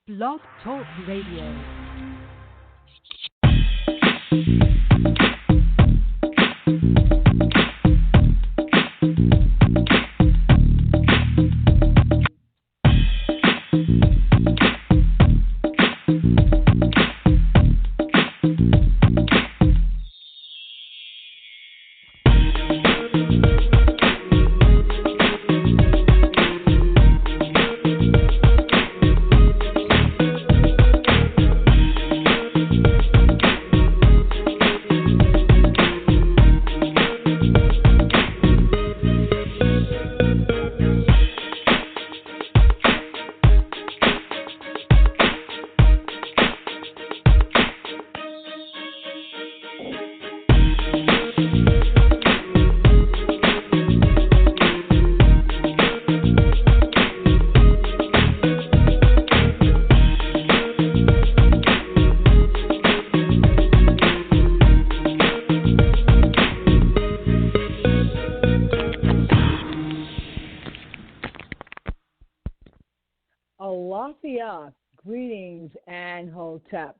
Blog Talk Radio. Greetings and Hotep.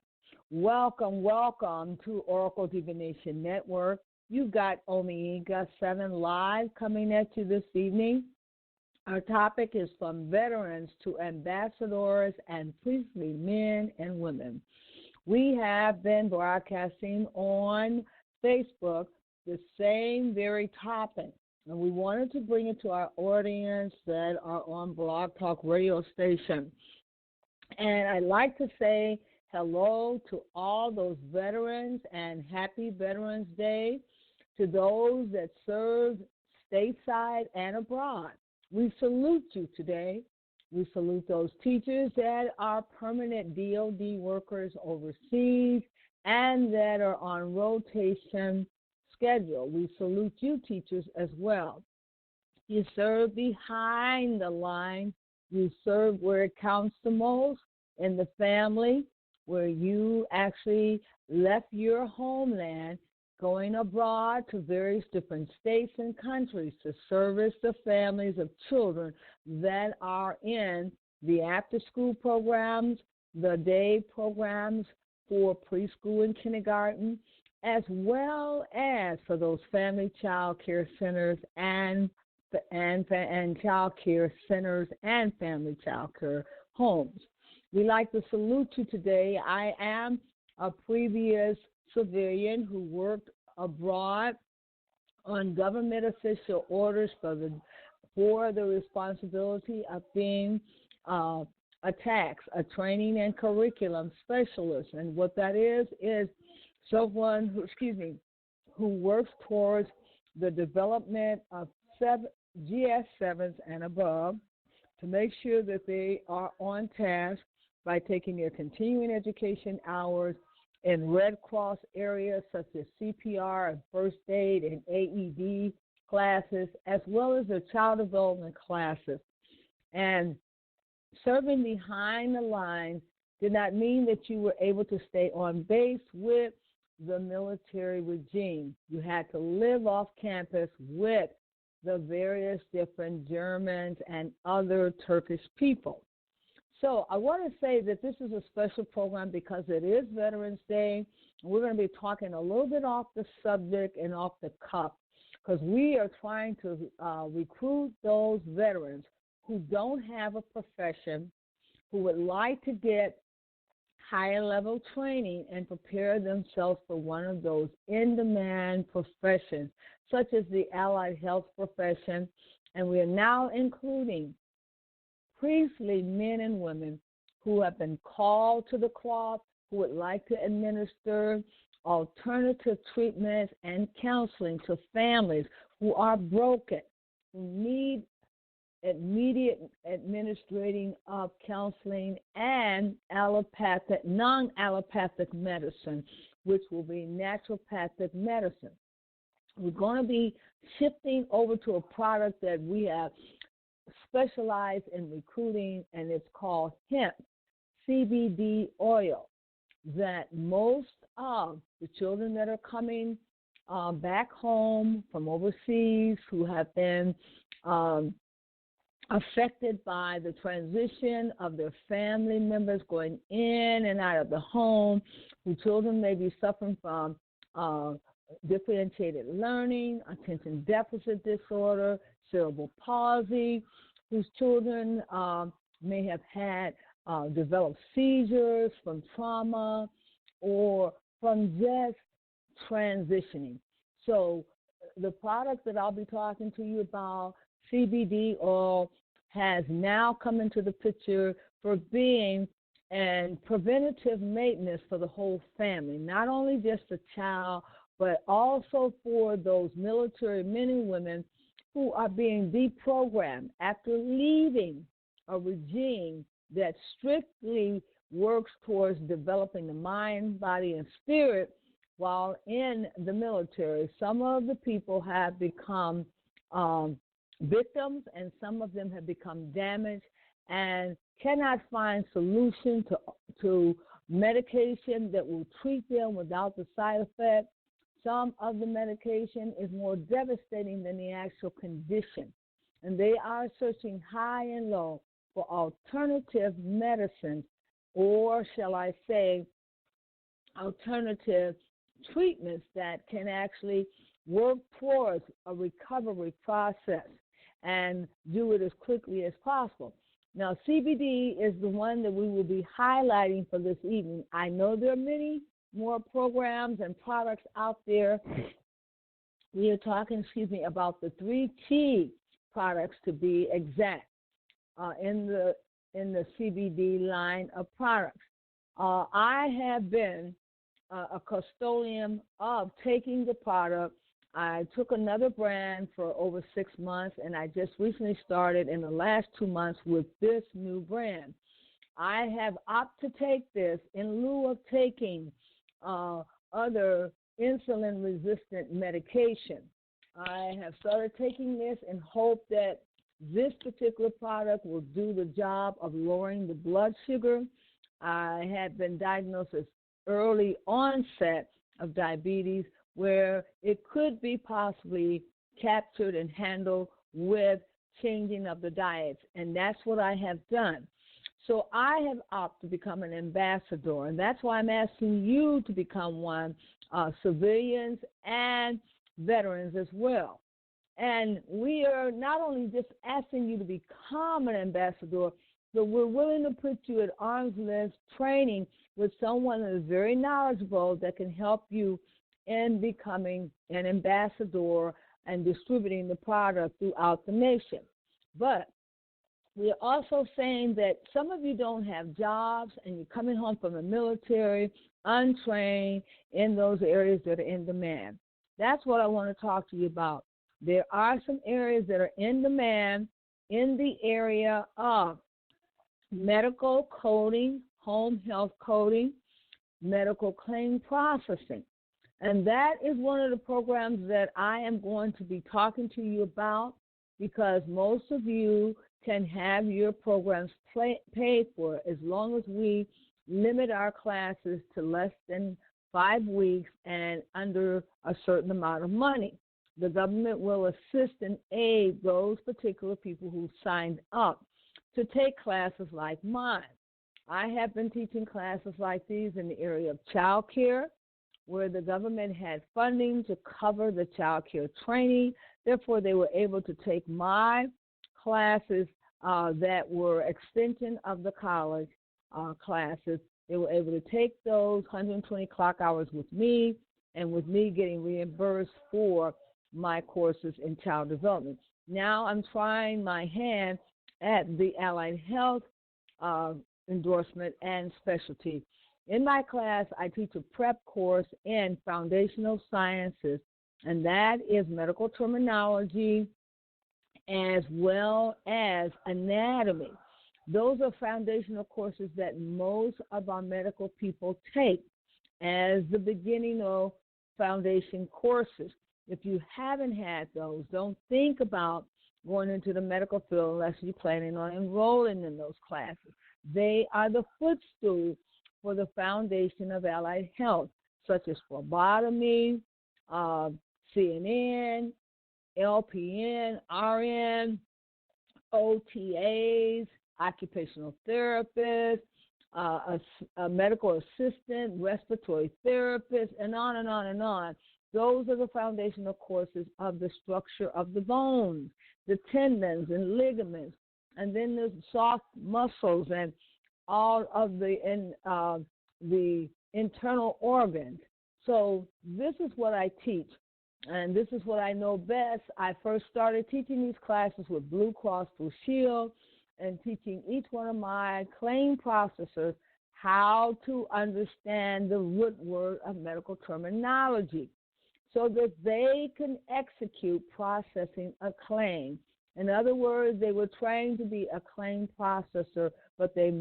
Welcome to Oracle Divination Network. You got Omega 7 Live coming at you this evening. Our topic is from veterans to ambassadors and priestly men and women. We have been broadcasting on Facebook the same very topic, and we wanted to bring it to our audience that are on Blog Talk radio station. And I'd like to say hello to all those veterans and happy Veterans Day to those that served stateside and abroad. We salute you today. We salute those teachers that are permanent DOD workers overseas and that are on rotation schedule. We salute you, teachers, as well. You serve behind the line. You serve where it counts the most, in the family, where you actually left your homeland, going abroad to various different states and countries to service the families of children that are in the after-school programs, the day programs for preschool and kindergarten, as well as for those family child care centers and child care centers and family child care homes. We'd like to salute you today. I am a previous civilian who worked abroad on government official orders for the responsibility of being a tax, a training and curriculum specialist. And what that is someone who works towards the development of GS7s and above to make sure that they are on task by taking their continuing education hours in Red Cross areas such as CPR and first aid and AED classes, as well as their child development classes. And serving behind the lines did not mean that you were able to stay on base with the military regime. You had to live off campus with the various different Germans and other Turkish people. So I want to say that this is a special program because it is Veterans Day. We're going to be talking a little bit off the subject and off the cuff because we are trying to recruit those veterans who don't have a profession, who would like to get higher level training and prepare themselves for one of those in-demand professions, such as the allied health profession. And we are now including priestly men and women who have been called to the cloth, who would like to administer alternative treatments and counseling to families who are broken, who need immediate administrating of counseling and non-allopathic medicine, which will be naturopathic medicine. We're going to be shifting over to a product that we have specialized in recruiting, and it's called hemp CBD oil, that most of the children that are coming back home from overseas who have been affected by the transition of their family members going in and out of the home, whose children may be suffering from differentiated learning, attention deficit disorder, cerebral palsy, whose children may have had developed seizures from trauma or from just transitioning. So the product that I'll be talking to you about, CBD oil, has now come into the picture for being and preventative maintenance for the whole family, not only just the child, but also for those military men and women who are being deprogrammed after leaving a regime that strictly works towards developing the mind, body, and spirit while in the military. Some of the people have become victims, and some of them have become damaged and cannot find solution to medication that will treat them without the side effect. Some of the medication is more devastating than the actual condition, and they are searching high and low for alternative medicines, or shall I say, alternative treatments that can actually work towards a recovery process and do it as quickly as possible. Now, CBD is the one that we will be highlighting for this evening. I know there are many more programs and products out there. We are talking, about the 3 key products to be exact in the CBD line of products. I have been a custodian of taking the product. I took another brand for over 6 months, and I just recently started in the last 2 months with this new brand. I have opted to take this in lieu of taking other insulin-resistant medication. I have started taking this in hope that this particular product will do the job of lowering the blood sugar. I had been diagnosed as early onset of diabetes, where it could be possibly captured and handled with changing of the diets, and that's what I have done. So I have opted to become an ambassador, and that's why I'm asking you to become one, civilians and veterans as well. And we are not only just asking you to become an ambassador, but we're willing to put you at arm's length training with someone that is very knowledgeable that can help you in becoming an ambassador and distributing the product throughout the nation. But we are also saying that some of you don't have jobs and you're coming home from the military untrained in those areas that are in demand. That's what I want to talk to you about. There are some areas that are in demand in the area of medical coding, home health coding, medical claim processing. And that is one of the programs that I am going to be talking to you about, because most of you can have your programs paid for as long as we limit our classes to less than 5 weeks and under a certain amount of money. The government will assist and aid those particular people who signed up to take classes like mine. I have been teaching classes like these in the area of child care, where the government had funding to cover the child care training. Therefore, they were able to take my classes that were extension of the college classes. They were able to take those 120 clock hours with me, and with me getting reimbursed for my courses in child development. Now I'm trying my hand at the allied health endorsement and specialty. In my class, I teach a prep course in foundational sciences, and that is medical terminology as well as anatomy. Those are foundational courses that most of our medical people take as the beginning of foundation courses. If you haven't had those, don't think about going into the medical field unless you're planning on enrolling in those classes. They are the footstool for the foundation of allied health, such as phlebotomy, CNN, LPN, RN, OTAs, occupational therapists, a medical assistant, respiratory therapist, and on and on and on. Those are the foundational courses of the structure of the bones, the tendons and ligaments, and then the soft muscles and all of the internal organs. So this is what I teach, and this is what I know best. I first started teaching these classes with Blue Cross Blue Shield and teaching each one of my claim processors how to understand the root word of medical terminology so that they can execute processing a claim. In other words, they were trained to be a claim processor, but they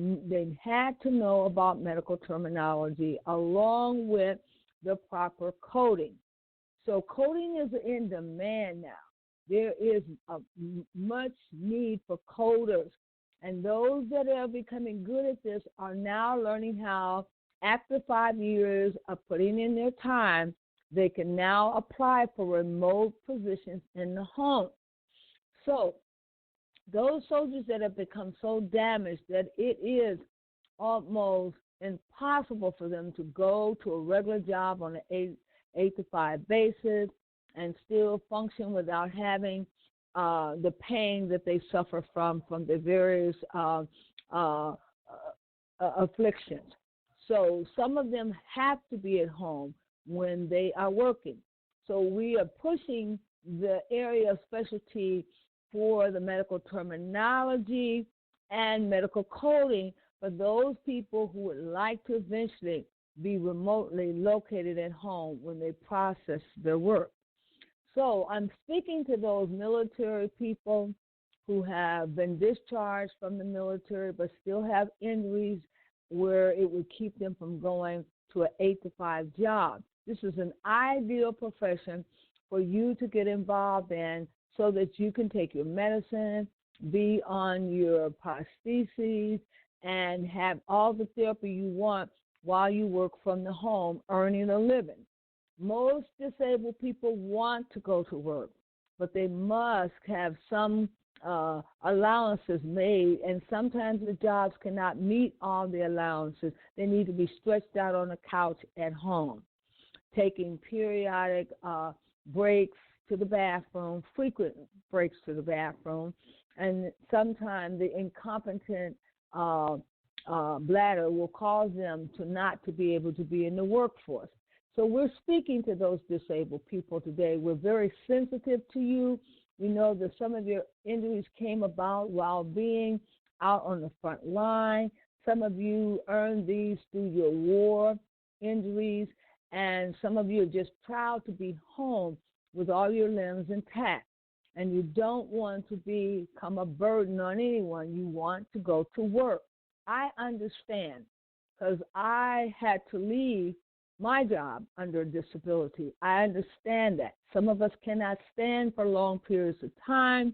had to know about medical terminology along with the proper coding. So coding is in demand now. There is a much need for coders. And those that are becoming good at this are now learning how, after 5 years of putting in their time, they can now apply for remote positions in the home. So those soldiers that have become so damaged that it is almost impossible for them to go to a regular job on an 8 to 5 basis and still function without having the pain that they suffer from the various afflictions. So some of them have to be at home when they are working. So we are pushing the area of specialty for the medical terminology and medical coding for those people who would like to eventually be remotely located at home when they process their work. So I'm speaking to those military people who have been discharged from the military but still have injuries where it would keep them from going to an 8 to 5 job. This is an ideal profession for you to get involved in so that you can take your medicine, be on your prostheses, and have all the therapy you want while you work from the home, earning a living. Most disabled people want to go to work, but they must have some allowances made, and sometimes the jobs cannot meet all the allowances. They need to be stretched out on a couch at home, taking periodic breaks to the bathroom, frequent breaks to the bathroom, and sometimes the incompetent bladder will cause them not to be able to be in the workforce. So we're speaking to those disabled people today. We're very sensitive to you. We know that some of your injuries came about while being out on the front line. Some of you earned these through your war injuries, and some of you are just proud to be home with all your limbs intact. And you don't want to become a burden on anyone. You want to go to work. I understand, because I had to leave my job under disability. I understand that. Some of us cannot stand for long periods of time.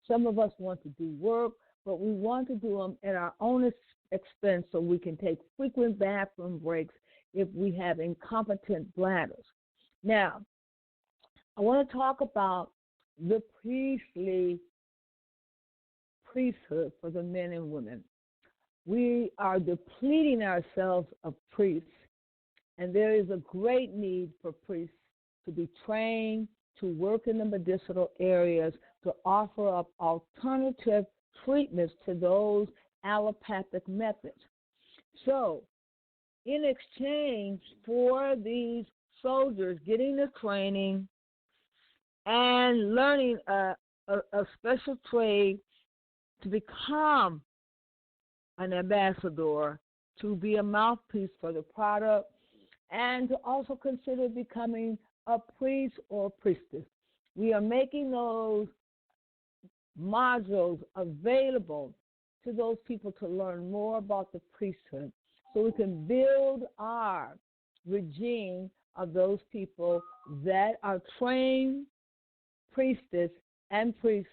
Some of us want to do work, but we want to do them at our own expense so we can take frequent bathroom breaks if we have incompetent bladders. Now, I want to talk about the priesthood for the men and women. We are depleting ourselves of priests, and there is a great need for priests to be trained to work in the medicinal areas to offer up alternative treatments to those allopathic methods. So, in exchange for these soldiers getting the training and learning a special trade to become an ambassador, to be a mouthpiece for the product, and to also consider becoming a priest or priestess. We are making those modules available to those people to learn more about the priesthood so we can build our regime of those people that are trained priestess and priests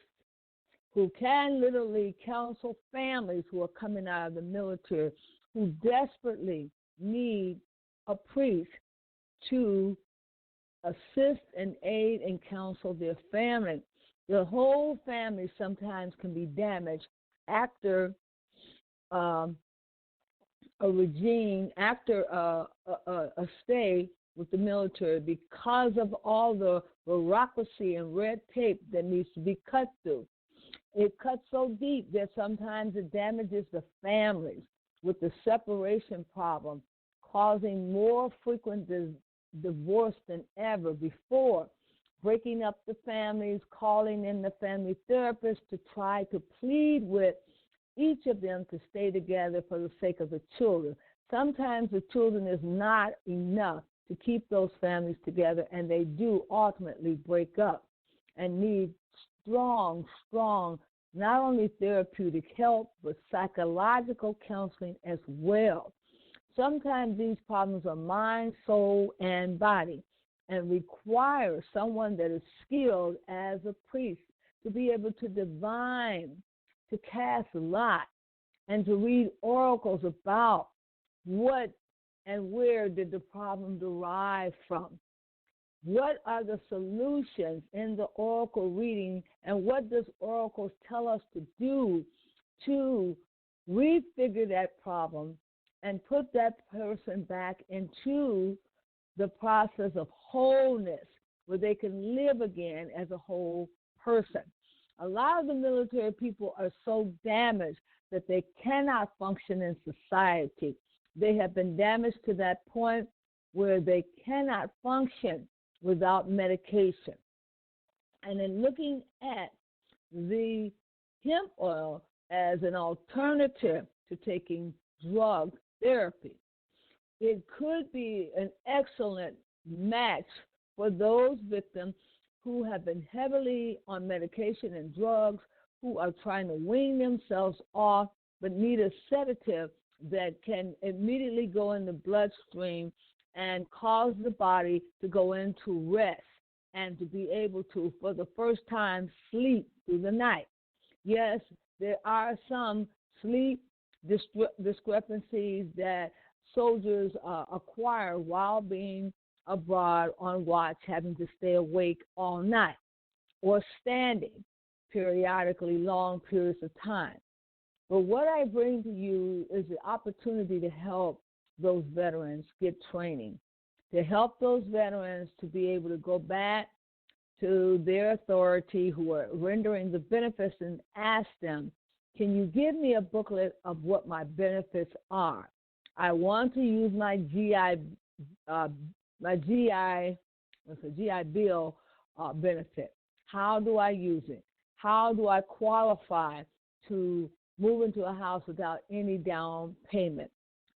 who can literally counsel families who are coming out of the military who desperately need a priest to assist and aid and counsel their family. The whole family sometimes can be damaged after um, a regime, after a stay with the military, because of all the bureaucracy and red tape that needs to be cut through. It cuts so deep that sometimes it damages the families with the separation problem, causing more frequent divorce than ever before, breaking up the families, calling in the family therapist to try to plead with each of them to stay together for the sake of the children. Sometimes the children is not enough to keep those families together, and they do ultimately break up and need strong, strong, not only therapeutic help, but psychological counseling as well. Sometimes these problems are mind, soul, and body, and require someone that is skilled as a priest to be able to divine, to cast lots, and to read oracles about what and where did the problem derive from. What are the solutions in the oracle reading, and what does oracles tell us to do to refigure that problem and put that person back into the process of wholeness where they can live again as a whole person. A lot of the military people are so damaged that they cannot function in society. They have been damaged to that point where they cannot function without medication. And in looking at the hemp oil as an alternative to taking drug therapy, it could be an excellent match for those victims who have been heavily on medication and drugs, who are trying to wean themselves off, but need a sedative that can immediately go in the bloodstream and cause the body to go into rest and to be able to, for the first time, sleep through the night. Yes, there are some sleep discrepancies that soldiers acquire while being abroad on watch, having to stay awake all night, or standing periodically long periods of time. But what I bring to you is the opportunity to help those veterans get training, to help those veterans to be able to go back to their authority who are rendering the benefits and ask them, can you give me a booklet of what my benefits are? I want to use my GI Bill benefit. How do I use it? How do I qualify to move into a house without any down payment?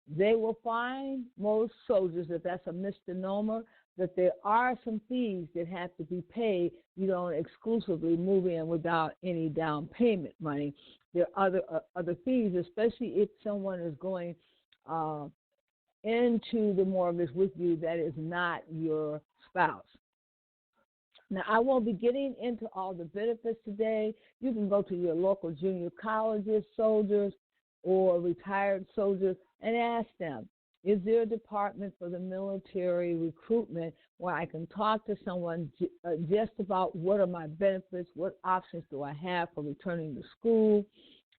They will find, most soldiers, that that's a misnomer, that there are some fees that have to be paid. You don't exclusively move in without any down payment money. There are other fees, especially if someone is going into the mortgage with you that is not your spouse. Now, I won't be getting into all the benefits today. You can go to your local junior colleges, soldiers, or retired soldiers and ask them, is there a department for the military recruitment where I can talk to someone just about what are my benefits, what options do I have for returning to school,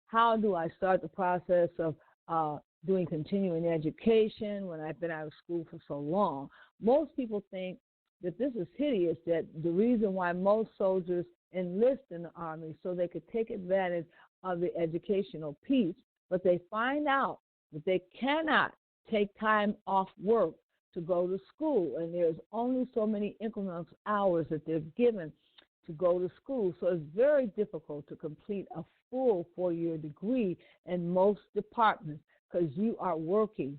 how do I start the process of doing continuing education when I've been out of school for so long. Most people think that this is hideous, that the reason why most soldiers enlist in the Army so they could take advantage of the educational piece, but they find out that they cannot take time off work to go to school, and there's only so many incremental hours that they're given to go to school. So it's very difficult to complete a full 4-year degree in most departments because you are working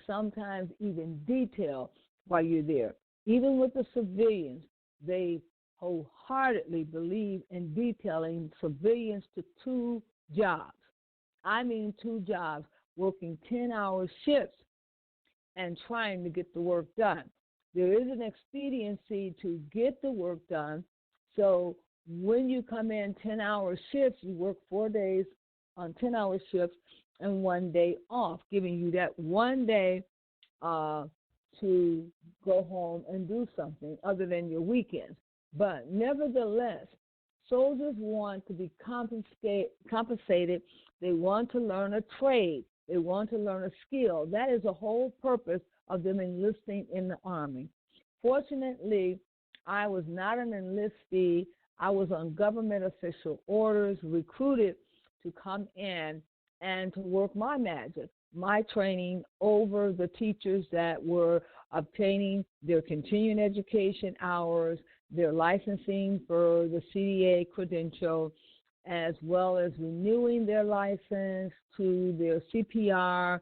sometimes even detail while you're there. Even with the civilians, they wholeheartedly believe in detailing civilians to 2 jobs. I mean 2 jobs, working 10-hour shifts and trying to get the work done. There is an expediency to get the work done. So when you come in 10-hour shifts, you work 4 days on 10-hour shifts and 1 day off, giving you that 1 day to go home and do something other than your weekends. But nevertheless, soldiers want to be compensated. They want to learn a trade. They want to learn a skill. That is the whole purpose of them enlisting in the Army. Fortunately, I was not an enlistee. I was on government official orders, recruited to come in and to work my magic, my training over the teachers that were obtaining their continuing education hours, their licensing for the CDA credential, as well as renewing their license to their CPR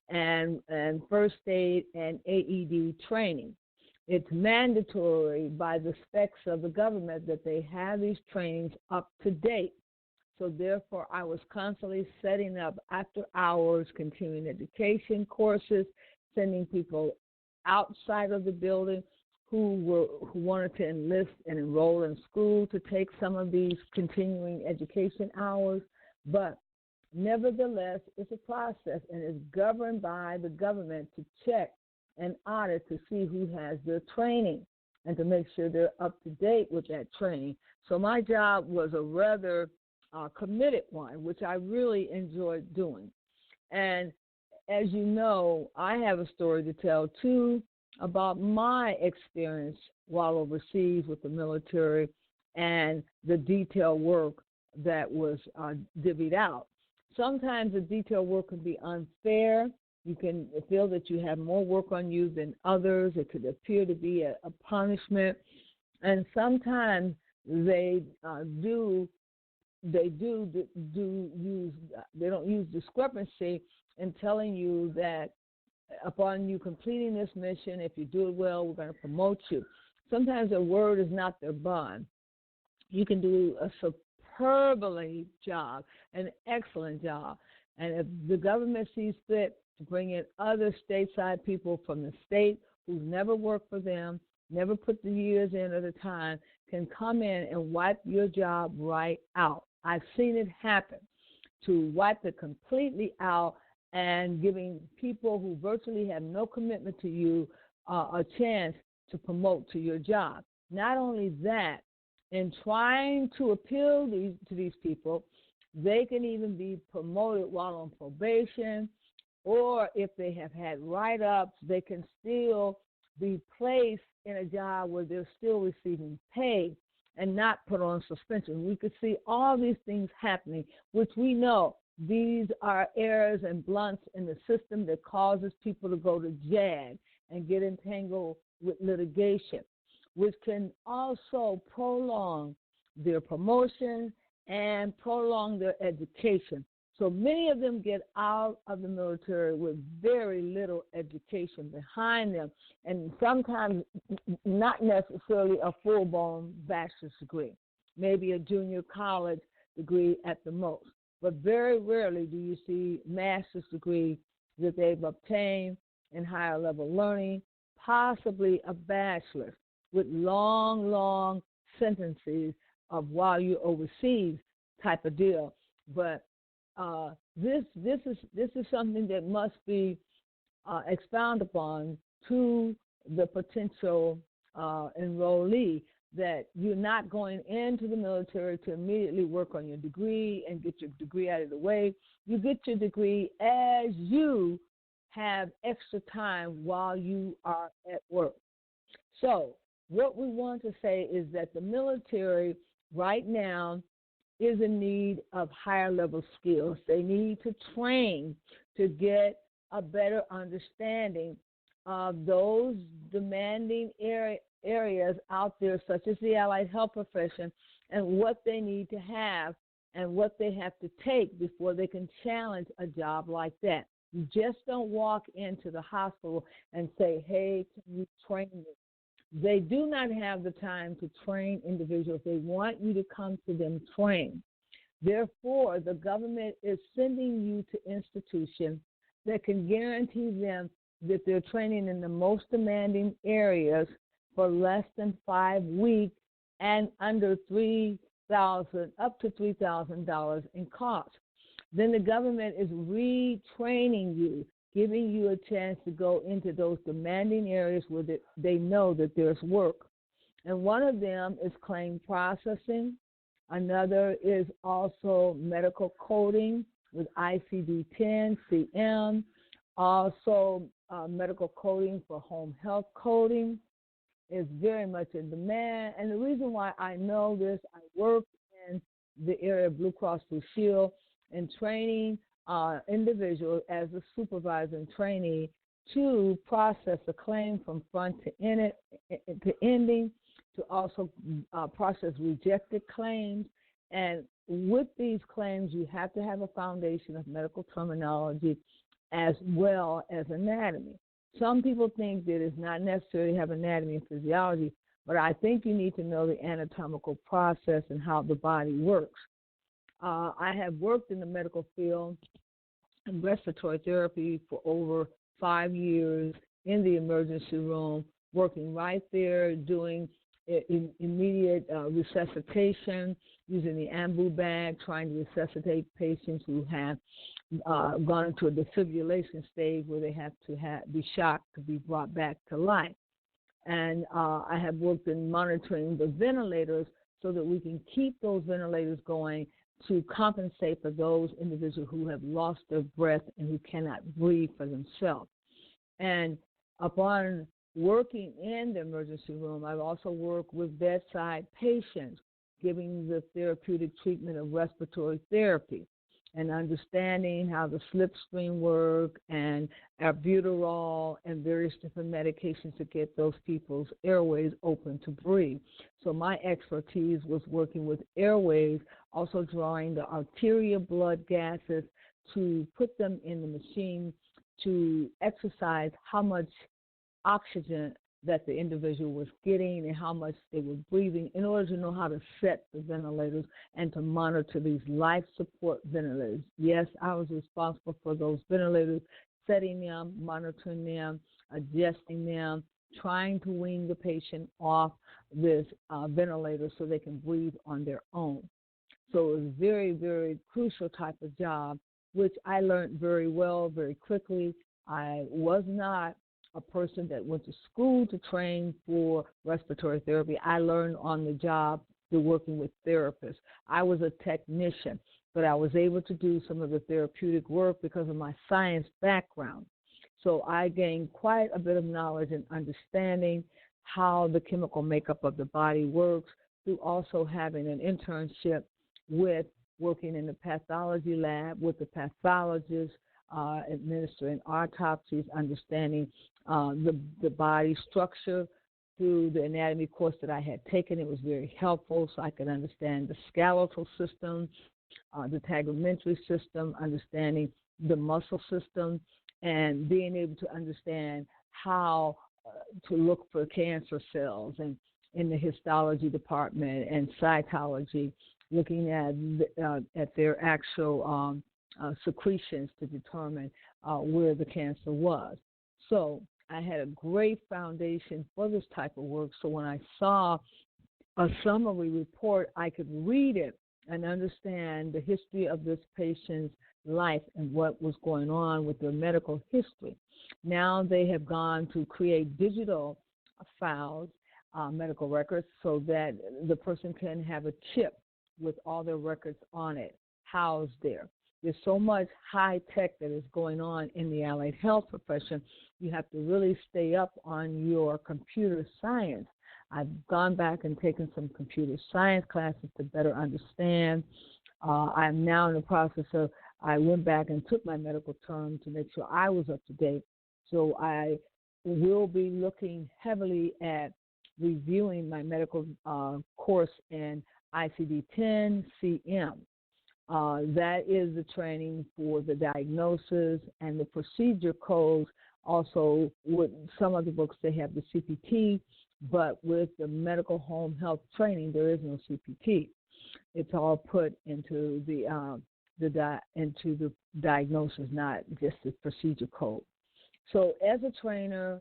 and first aid and AED training. It's mandatory by the specs of the government that they have these trainings up to date. So therefore, I was constantly setting up after hours continuing education courses, sending people outside of the building who wanted to enlist and enroll in school to take some of these continuing education hours. But nevertheless, it's a process and it's governed by the government to check and audit to see who has their training and to make sure they're up to date with that training. So my job was a rather committed one, which I really enjoyed doing. And as you know, I have a story to tell too about my experience while overseas with the military and the detailed work that was divvied out. Sometimes the detailed work can be unfair. You can feel that you have more work on you than others. It could appear to be a punishment. And sometimes they don't use discrepancy in telling you that upon you completing this mission, if you do it well, we're going to promote you. Sometimes their word is not their bond. You can do a superbly job, an excellent job. And if the government sees fit to bring in other stateside people from the state who've never worked for them, never put the years in at a time, can come in and wipe your job right out. I've seen it happen, to wipe it completely out and giving people who virtually have no commitment to you a chance to promote to your job. Not only that, in trying to appeal to these people, they can even be promoted while on probation, or if they have had write-ups, they can still be placed in a job where they're still receiving pay and not put on suspension. We could see all these things happening, which we know these are errors and blunts in the system that causes people to go to JAG and get entangled with litigation, which can also prolong their promotion and prolong their education. So many of them get out of the military with very little education behind them, and sometimes not necessarily a full-blown bachelor's degree, maybe a junior college degree at the most. But very rarely do you see master's degree that they've obtained in higher level learning, possibly a bachelor's with long, long sentences of while you're overseas type of deal. But this is something that must be expounded upon to the potential enrollee, that you're not going into the military to immediately work on your degree and get your degree out of the way. You get your degree as you have extra time while you are at work. So what we want to say is that the military right now is in need of higher level skills. They need to train to get a better understanding of those demanding areas out there, such as the allied health profession, and what they need to have and what they have to take before they can challenge a job like that. You just don't walk into the hospital and say, hey, can you train me? They do not have the time to train individuals. They want you to come to them trained. Therefore, the government is sending you to institutions that can guarantee them that they're training in the most demanding areas for less than 5 weeks and under $3,000, up to $3,000 in cost. Then the government is retraining you, giving you a chance to go into those demanding areas where they know that there's work. And one of them is claim processing. Another is also medical coding with ICD-10, CM. Also, medical coding for home health coding is very much in demand. And the reason why I know this, I work in the area of Blue Cross Blue Shield and training individuals as a supervisor and trainee to process a claim from front to ending, to also process rejected claims. And with these claims, you have to have a foundation of medical terminology as well as anatomy. Some people think that it's not necessary to have anatomy and physiology, but I think you need to know the anatomical process and how the body works. I have worked in the medical field in respiratory therapy for over 5 years in the emergency room, working right there, doing immediate resuscitation, using the ambu bag, trying to resuscitate patients who have gone into a defibrillation stage where they have to be shocked to be brought back to life. And I have worked in monitoring the ventilators so that we can keep those ventilators going to compensate for those individuals who have lost their breath and who cannot breathe for themselves. And upon working in the emergency room, I've also worked with bedside patients, giving the therapeutic treatment of respiratory therapy and understanding how the slipstream work and albuterol and various different medications to get those people's airways open to breathe. So my expertise was working with airways, also drawing the arterial blood gases to put them in the machine to exercise how much oxygen that the individual was getting and how much they were breathing in order to know how to set the ventilators and to monitor these life support ventilators. Yes, I was responsible for those ventilators, setting them, monitoring them, adjusting them, trying to wean the patient off this ventilator so they can breathe on their own. So it was a very, very crucial type of job, which I learned very well, very quickly. I was not a person that went to school to train for respiratory therapy. I learned on the job through working with therapists. I was a technician, but I was able to do some of the therapeutic work because of my science background. So I gained quite a bit of knowledge and understanding how the chemical makeup of the body works through also having an internship with working in the pathology lab with the pathologist, administering autopsies, understanding the body structure through the anatomy course that I had taken. It was very helpful so I could understand the skeletal system, the tegmentary system, understanding the muscle system, and being able to understand how to look for cancer cells and in the histology department and cytology, looking at their actual secretions to determine where the cancer was. So I had a great foundation for this type of work. So when I saw a summary report, I could read it and understand the history of this patient's life and what was going on with their medical history. Now they have gone to create digital files, medical records, so that the person can have a chip with all their records on it housed there. There's so much high tech that is going on in the allied health profession. You have to really stay up on your computer science. I've gone back and taken some computer science classes to better understand. I'm now in the process of, I went back and took my medical term to make sure I was up to date. So I will be looking heavily at reviewing my medical course in ICD-10 CM. That is the training for the diagnosis and the procedure codes. Also, with some of the books, they have the CPT, but with the medical home health training, there is no CPT. It's all put into the diagnosis, not just the procedure code. So as a trainer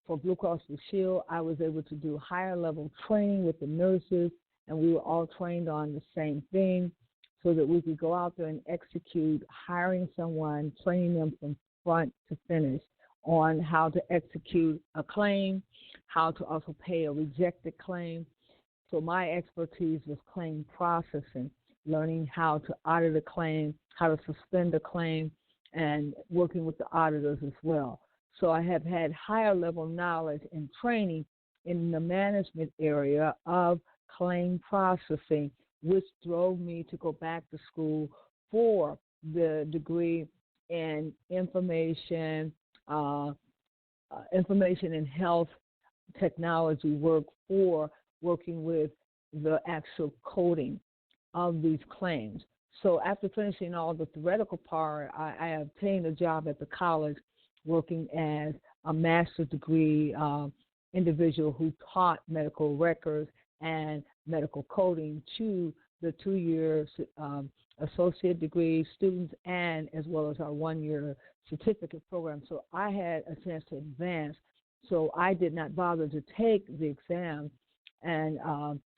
for Blue Cross Blue Shield, I was able to do higher level training with the nurses, and we were all trained on the same thing so that we could go out there and execute hiring someone, training them from front to finish on how to execute a claim, how to also pay a rejected claim. So my expertise was claim processing, learning how to audit a claim, how to suspend a claim, and working with the auditors as well. So I have had higher level knowledge and training in the management area of claim processing, which drove me to go back to school for the degree in information and health technology work for working with the actual coding of these claims. So after finishing all the theoretical part, I obtained a job at the college working as a master's degree individual who taught medical records and medical coding to the 2-year associate degree students and as well as our 1-year certificate program. So I had a chance to advance. So I did not bother to take the exam. And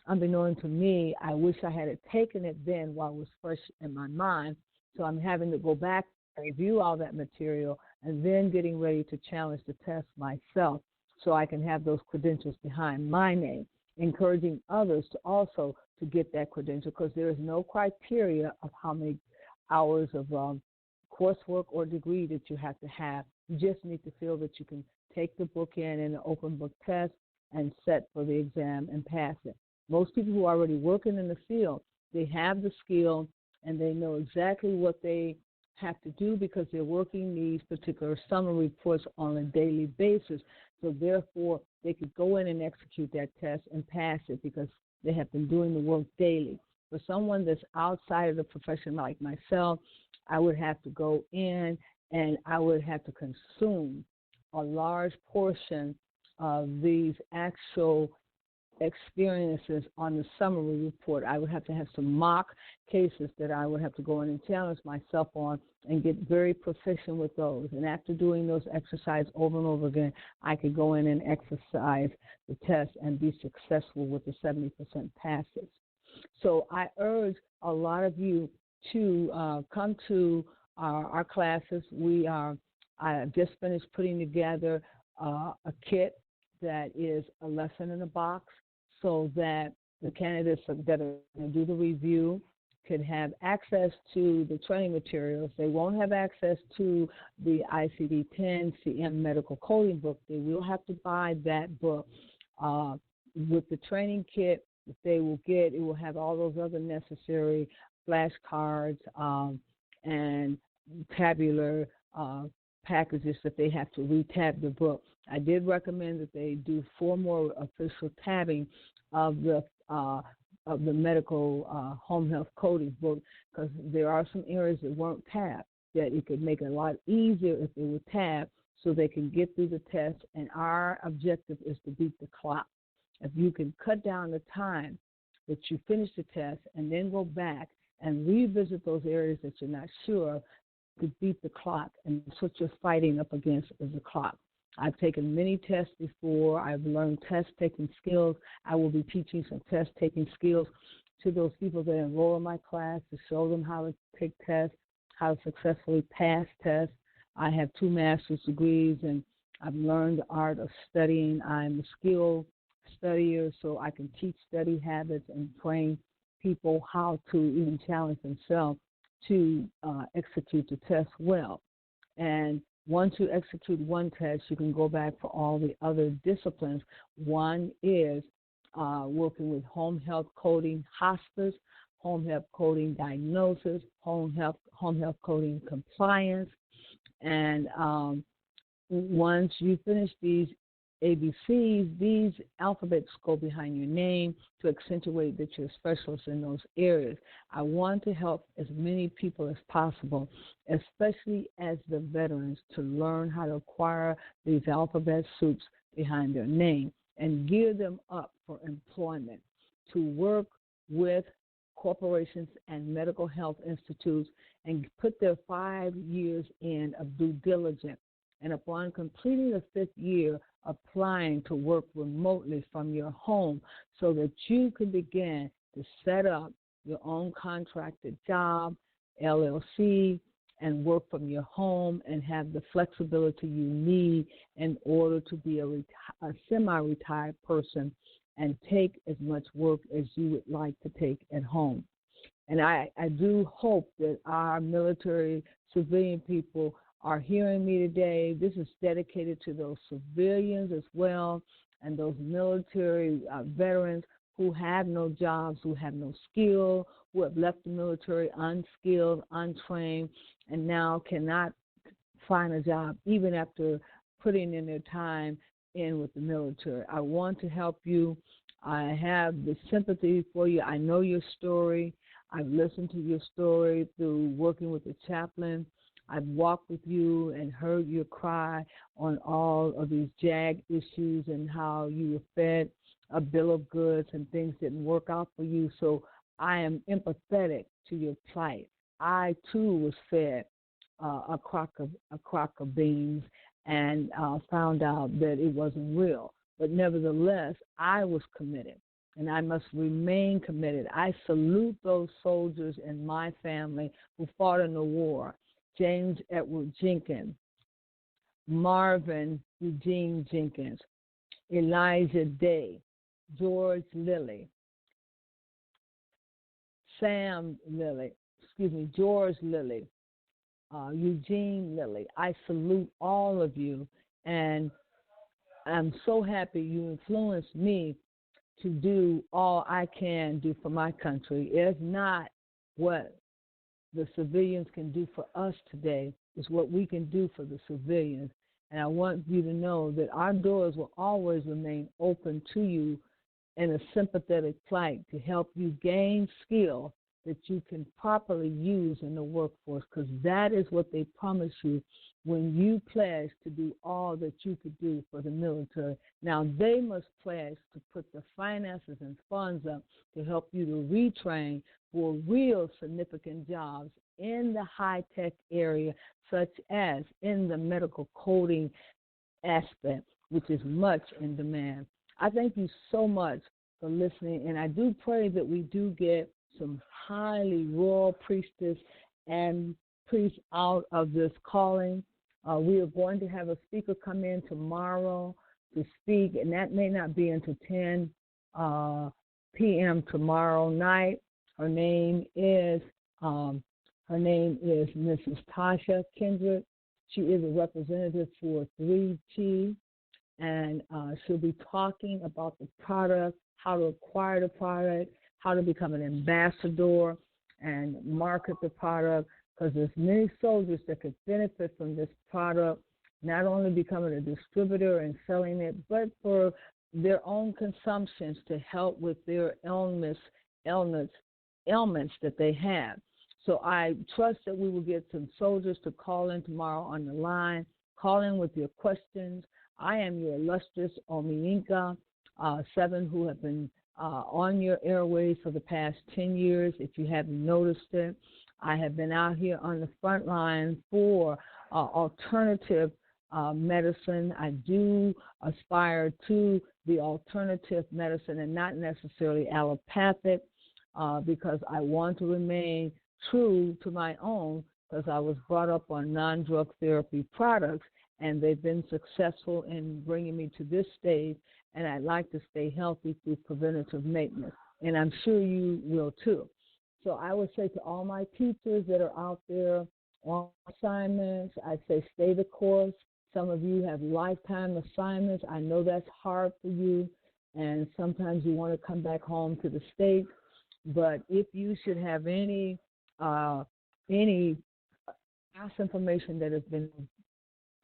unbeknown to me, I wish I had taken it then while it was fresh in my mind. So I'm having to go back and review all that material and then getting ready to challenge the test myself so I can have those credentials behind my name, encouraging others to also to get that credential because there is no criteria of how many hours of coursework or degree that you have to have. You just need to feel that you can take the book in an open book test and set for the exam and pass it. Most people who are already working in the field, they have the skill and they know exactly what they have to do because they're working these particular summary reports on a daily basis. So therefore, they could go in and execute that test and pass it because they have been doing the work daily. For someone that's outside of the profession like myself, I would have to go in and I would have to consume a large portion of these actual experiences on the summary report. I would have to have some mock cases that I would have to go in and challenge myself on and get very proficient with those. And after doing those exercises over and over again, I could go in and exercise the test and be successful with the 70% passes. So I urge a lot of you to come to our classes. I just finished putting together a kit that is a lesson in a box so that the candidates that are going to do the review could have access to the training materials. They won't have access to the ICD-10 CM medical coding book. They will have to buy that book. With the training kit that they will get, it will have all those other necessary flashcards and tabular packages that they have to retab the book. I did recommend that they do 4 more official tabbing of the medical home health coding book because there are some areas that weren't tabbed that it could make it a lot easier if they were tabbed so they can get through the test. And our objective is to beat the clock. If you can cut down the time that you finish the test and then go back and revisit those areas that you're not sure of, to beat the clock, and that's what you're fighting up against is the clock. I've taken many tests before. I've learned test-taking skills. I will be teaching some test-taking skills to those people that enroll in my class to show them how to take tests, how to successfully pass tests. I have 2 master's degrees, and I've learned the art of studying. I'm a skilled studier, so I can teach study habits and train people how to even challenge themselves to execute the test well. And once you execute one test, you can go back for all the other disciplines. One is working with home health coding hospice, home health coding diagnosis, home health coding compliance. And once you finish these ABCs, these alphabets go behind your name to accentuate that you're a specialist in those areas. I want to help as many people as possible, especially as the veterans, to learn how to acquire these alphabet soups behind their name and gear them up for employment, to work with corporations and medical health institutes and put their 5 years in of due diligence. And upon completing the 5th year, applying to work remotely from your home so that you can begin to set up your own contracted job, LLC, and work from your home and have the flexibility you need in order to be a semi-retired person and take as much work as you would like to take at home. And I do hope that our military civilian people are hearing me today. This is dedicated to those civilians as well and those military veterans who have no jobs, who have no skill, who have left the military unskilled, untrained, and now cannot find a job even after putting in their time in with the military. I want to help you. I have the sympathy for you. I know your story. I've listened to your story through working with the chaplain. I've walked with you and heard your cry on all of these JAG issues and how you were fed a bill of goods and things didn't work out for you. So I am empathetic to your plight. I, too, was fed a crock of beans and found out that it wasn't real. But nevertheless, I was committed, and I must remain committed. I salute those soldiers in my family who fought in the war. James Edward Jenkins, Marvin Eugene Jenkins, Elijah Day, George Lilly, George Lilly, Eugene Lilly. I salute all of you, and I'm so happy you influenced me to do all I can do for my country. If not what the civilians can do for us today, is what we can do for the civilians. And I want you to know that our doors will always remain open to you in a sympathetic plight to help you gain skill that you can properly use in the workforce, because that is what they promise you when you pledge to do all that you could do for the military. Now, they must pledge to put the finances and funds up to help you to retrain for real significant jobs in the high-tech area, such as in the medical coding aspect, which is much in demand. I thank you so much for listening, and I do pray that we do get some highly royal priestess and priests out of this calling. We are going to have a speaker come in tomorrow to speak, and that may not be until 10 p.m. tomorrow night. Her name is Mrs. Tasha Kindrich. She is a representative for 3T, and she'll be talking about the product, how to acquire the product, how to become an ambassador and market the product, because there's many soldiers that could benefit from this product, not only becoming a distributor and selling it, but for their own consumptions to help with their ailments that they have. So I trust that we will get some soldiers to call in tomorrow on the line. Call in with your questions. I am your illustrious Omiinka 7, who have been on your airways for the past 10 years. If you haven't noticed it, I have been out here on the front line for alternative medicine. I do aspire to the alternative medicine and not necessarily allopathic, because I want to remain true to my own, because I was brought up on non-drug therapy products, and they've been successful in bringing me to this stage, and I'd like to stay healthy through preventative maintenance, and I'm sure you will too. So I would say to all my teachers that are out there on assignments, I'd say stay the course. Some of you have lifetime assignments. I know that's hard for you, and sometimes you want to come back home to the States. But if you should have any past information that has been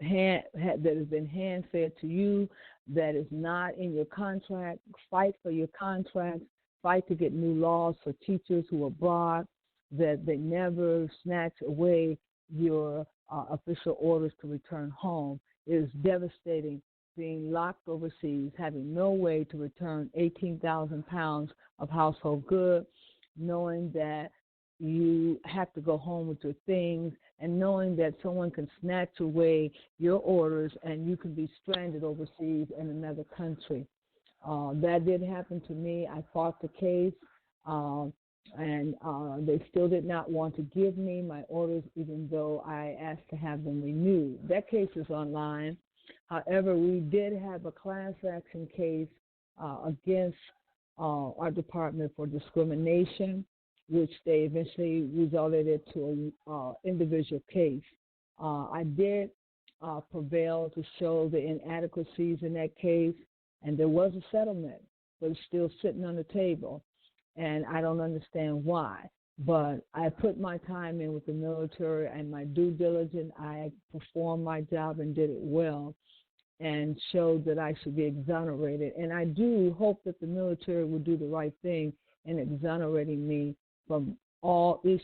hand fed to you that is not in your contract, fight for your contracts. Fight to get new laws for teachers who are abroad, that they never snatch away your official orders to return home. It is devastating being locked overseas, having no way to return 18,000 pounds of household goods, knowing that you have to go home with your things, and knowing that someone can snatch away your orders and you can be stranded overseas in another country. That did happen to me. I fought the case. and they still did not want to give me my orders, even though I asked to have them renewed. That case is online. However, we did have a class action case against our department for discrimination, which they eventually resulted into an individual case. I did prevail to show the inadequacies in that case, and there was a settlement, but it's still sitting on the table, and I don't understand why. But I put my time in with the military and my due diligence. I performed my job and did it well and showed that I should be exonerated. And I do hope that the military will do the right thing in exonerating me from all issues